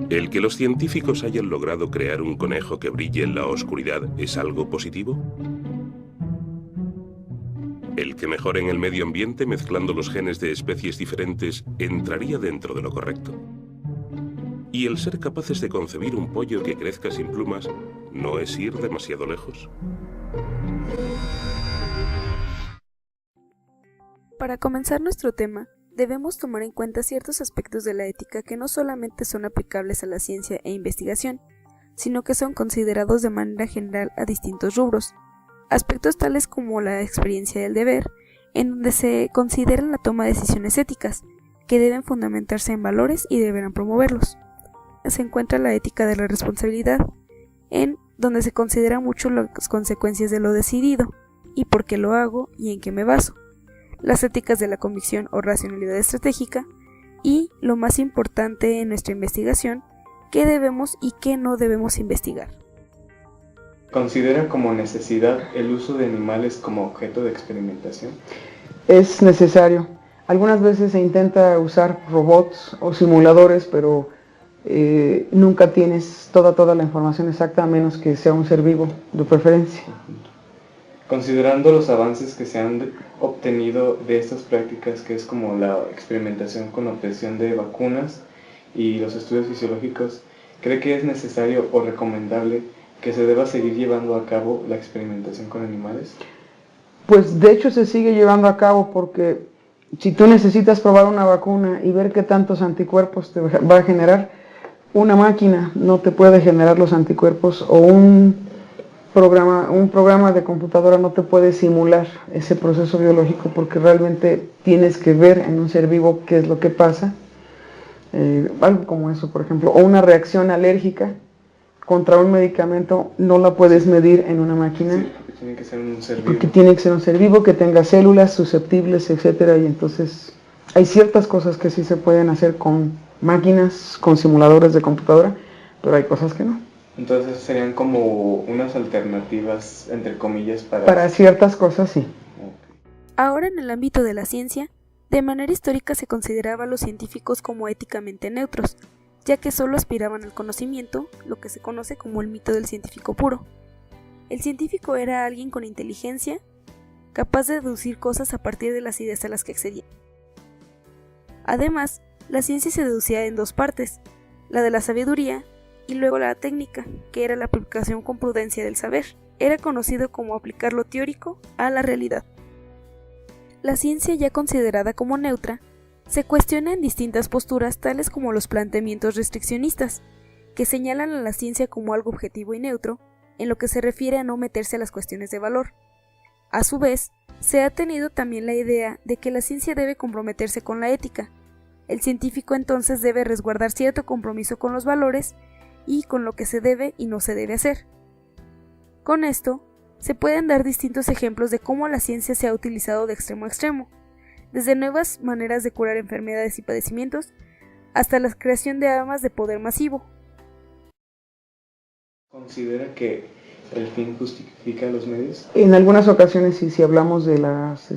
¿El que los científicos hayan logrado crear un conejo que brille en la oscuridad es algo positivo? ¿El que mejoren el medio ambiente mezclando los genes de especies diferentes entraría dentro de lo correcto? ¿Y el ser capaces de concebir un pollo que crezca sin plumas no es ir demasiado lejos? Para comenzar nuestro tema, debemos tomar en cuenta ciertos aspectos de la ética que no solamente son aplicables a la ciencia e investigación, sino que son considerados de manera general a distintos rubros. Aspectos tales como la experiencia del deber, en donde se considera la toma de decisiones éticas, que deben fundamentarse en valores y deberán promoverlos. Se encuentra la ética de la responsabilidad, en donde se consideran mucho las consecuencias de lo decidido, y por qué lo hago y en qué me baso. Las éticas de la convicción o racionalidad estratégica, y, lo más importante en nuestra investigación, qué debemos y qué no debemos investigar. ¿Considera como necesidad el uso de animales como objeto de experimentación? Es necesario. Algunas veces se intenta usar robots o simuladores, pero nunca tienes toda la información exacta, a menos que sea un ser vivo, de preferencia. Considerando los avances que se han obtenido de estas prácticas, que es como la experimentación con obtención de vacunas y los estudios fisiológicos, ¿cree que es necesario o recomendable que se deba seguir llevando a cabo la experimentación con animales? Pues de hecho se sigue llevando a cabo, porque si tú necesitas probar una vacuna y ver qué tantos anticuerpos te va a generar, una máquina no te puede generar los anticuerpos, o un programa de computadora no te puede simular ese proceso biológico, porque realmente tienes que ver en un ser vivo qué es lo que pasa. Algo como eso, por ejemplo, o una reacción alérgica contra un medicamento no la puedes medir en una máquina. Sí, porque tiene que ser un ser vivo. Porque tiene que ser un ser vivo que tenga células susceptibles, etcétera, y entonces hay ciertas cosas que sí se pueden hacer con máquinas, con simuladores de computadora, pero hay cosas que no. Entonces serían como unas alternativas, entre comillas, para ciertas cosas, sí. Ahora, en el ámbito de la ciencia, de manera histórica se consideraba a los científicos como éticamente neutros, ya que solo aspiraban al conocimiento, lo que se conoce como el mito del científico puro. El científico era alguien con inteligencia, capaz de deducir cosas a partir de las ideas a las que accedía. Además, la ciencia se deducía en dos partes, la de la sabiduría y luego la técnica, que era la aplicación con prudencia del saber. Era conocido como aplicar lo teórico a la realidad. La ciencia, ya considerada como neutra, se cuestiona en distintas posturas, tales como los planteamientos restriccionistas, que señalan a la ciencia como algo objetivo y neutro, en lo que se refiere a no meterse a las cuestiones de valor. A su vez, se ha tenido también la idea de que la ciencia debe comprometerse con la ética. El científico entonces debe resguardar cierto compromiso con los valores y con lo que se debe y no se debe hacer. Con esto, se pueden dar distintos ejemplos de cómo la ciencia se ha utilizado de extremo a extremo, desde nuevas maneras de curar enfermedades y padecimientos, hasta la creación de armas de poder masivo. ¿Considera que el fin justifica los medios? En algunas ocasiones sí, si hablamos de las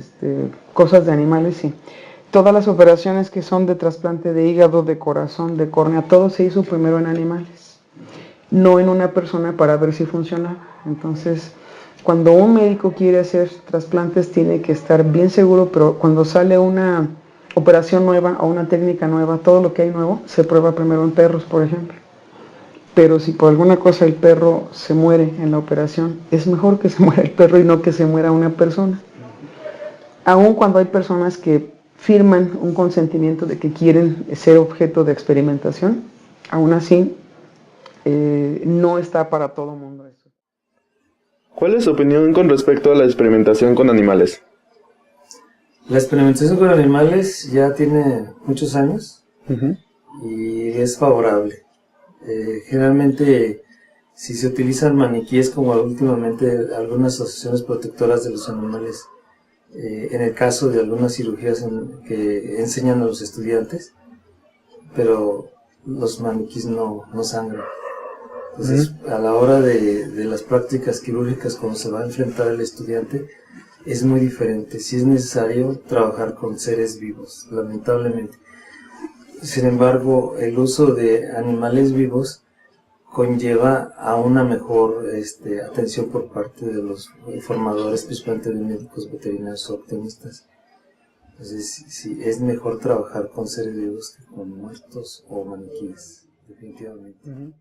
cosas de animales, sí. Todas las operaciones que son de trasplante de hígado, de corazón, de córnea, todo se hizo primero en animales, no en una persona, para ver si funcionaba. Entonces, cuando un médico quiere hacer trasplantes tiene que estar bien seguro, pero cuando sale una operación nueva o una técnica nueva, todo lo que hay nuevo se prueba primero en perros, por ejemplo. Pero si por alguna cosa el perro se muere en la operación, es mejor que se muera el perro y no que se muera una persona. Aun cuando hay personas que firman un consentimiento de que quieren ser objeto de experimentación, aún así no está para todo mundo eso. ¿Cuál es su opinión con respecto a la experimentación con animales? La experimentación con animales ya tiene muchos años y es favorable. Generalmente, si se utilizan maniquíes, como últimamente algunas asociaciones protectoras de los animales, en el caso de algunas cirugías que enseñan a los estudiantes, pero los maniquíes no sangran. Entonces, a la hora de las prácticas quirúrgicas, cuando se va a enfrentar el estudiante, es muy diferente. Si es necesario trabajar con seres vivos, lamentablemente. Sin embargo, el uso de animales vivos conlleva a una mejor atención por parte de los formadores, principalmente de médicos veterinarios o optimistas. Entonces, sí, es mejor trabajar con seres vivos que con muertos o maniquíes, definitivamente.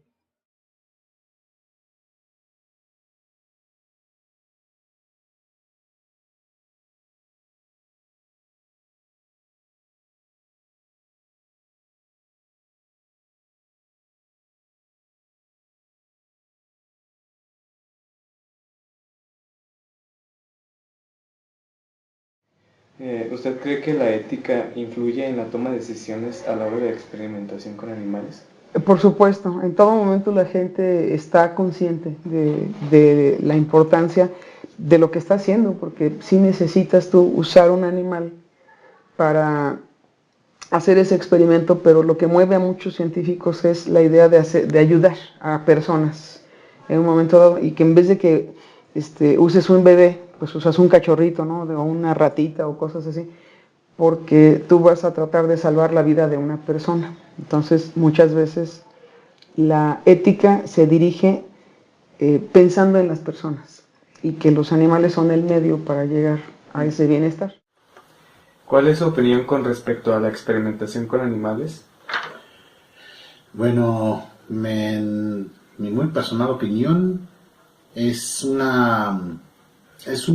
¿Usted cree que la ética influye en la toma de decisiones a la hora de la experimentación con animales? Por supuesto, en todo momento la gente está consciente de la importancia de lo que está haciendo, porque sí necesitas tú usar un animal para hacer ese experimento, pero lo que mueve a muchos científicos es la idea de ayudar a personas en un momento dado, y que en vez de que uses un bebé, pues usas un cachorrito, ¿no? O una ratita o cosas así, porque tú vas a tratar de salvar la vida de una persona. Entonces, muchas veces la ética se dirige pensando en las personas y que los animales son el medio para llegar a ese bienestar. ¿Cuál es su opinión con respecto a la experimentación con animales? Bueno, en mi muy personal opinión, es un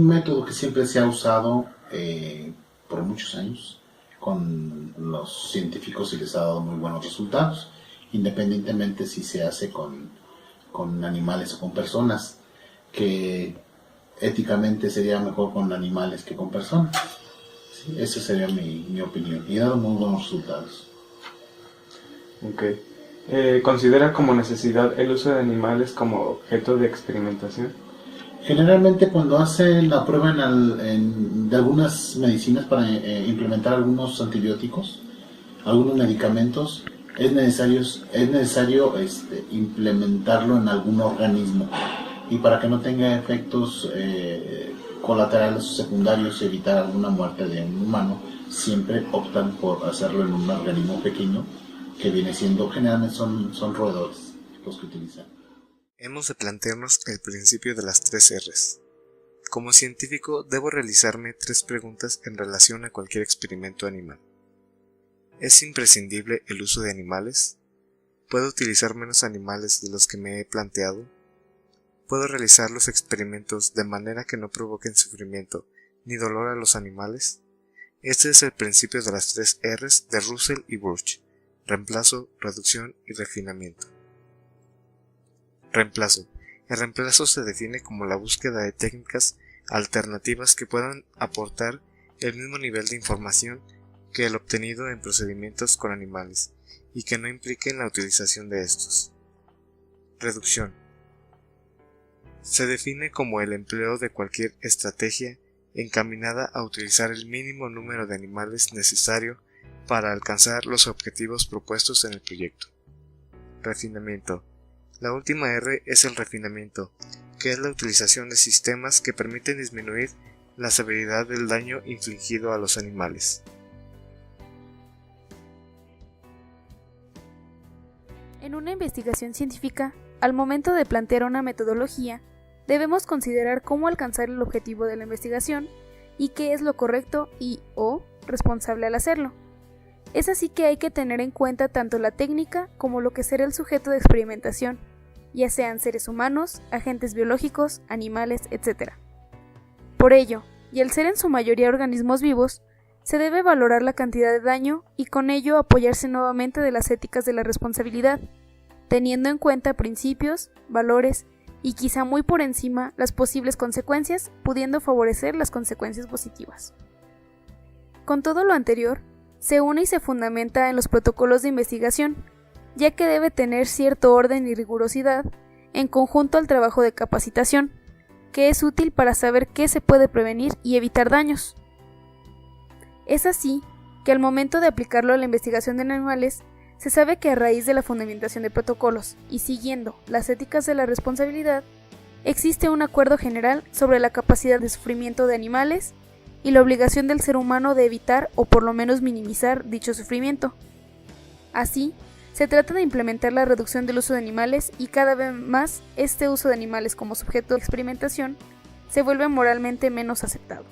método que siempre se ha usado por muchos años. Con los científicos y les ha dado muy buenos resultados, independientemente si se hace con animales o con personas, que éticamente sería mejor con animales que con personas. Sí, esa sería mi opinión, y ha dado muy buenos resultados. Okay. ¿Considera como necesidad el uso de animales como objeto de experimentación? Generalmente cuando hacen la prueba de algunas medicinas para implementar algunos antibióticos, algunos medicamentos, es necesario implementarlo en algún organismo, y para que no tenga efectos colaterales o secundarios y evitar alguna muerte de un humano, siempre optan por hacerlo en un organismo pequeño, que viene siendo, generalmente son roedores los que utilizan. Hemos de plantearnos el principio de las 3 R's. Como científico, debo realizarme 3 preguntas en relación a cualquier experimento animal. ¿Es imprescindible el uso de animales? ¿Puedo utilizar menos animales de los que me he planteado? ¿Puedo realizar los experimentos de manera que no provoquen sufrimiento ni dolor a los animales? Este es el principio de las 3 R's de Russell y Burch: reemplazo, reducción y refinamiento. Reemplazo. El reemplazo se define como la búsqueda de técnicas alternativas que puedan aportar el mismo nivel de información que el obtenido en procedimientos con animales y que no impliquen la utilización de estos. Reducción. Se define como el empleo de cualquier estrategia encaminada a utilizar el mínimo número de animales necesario para alcanzar los objetivos propuestos en el proyecto. Refinamiento. La última R es el refinamiento, que es la utilización de sistemas que permiten disminuir la severidad del daño infligido a los animales. En una investigación científica, al momento de plantear una metodología, debemos considerar cómo alcanzar el objetivo de la investigación y qué es lo correcto y/o responsable al hacerlo. Es así que hay que tener en cuenta tanto la técnica como lo que será el sujeto de experimentación, ya sean seres humanos, agentes biológicos, animales, etc. Por ello, y al ser en su mayoría organismos vivos, se debe valorar la cantidad de daño y con ello apoyarse nuevamente de las éticas de la responsabilidad, teniendo en cuenta principios, valores y quizá muy por encima las posibles consecuencias, pudiendo favorecer las consecuencias positivas. Con todo lo anterior, se une y se fundamenta en los protocolos de investigación, ya que debe tener cierto orden y rigurosidad en conjunto al trabajo de capacitación, que es útil para saber qué se puede prevenir y evitar daños. Es así que al momento de aplicarlo a la investigación de animales, se sabe que a raíz de la fundamentación de protocolos y siguiendo las éticas de la responsabilidad, existe un acuerdo general sobre la capacidad de sufrimiento de animales y la obligación del ser humano de evitar o por lo menos minimizar dicho sufrimiento. Así, se trata de implementar la reducción del uso de animales y cada vez más este uso de animales como sujeto de experimentación se vuelve moralmente menos aceptado.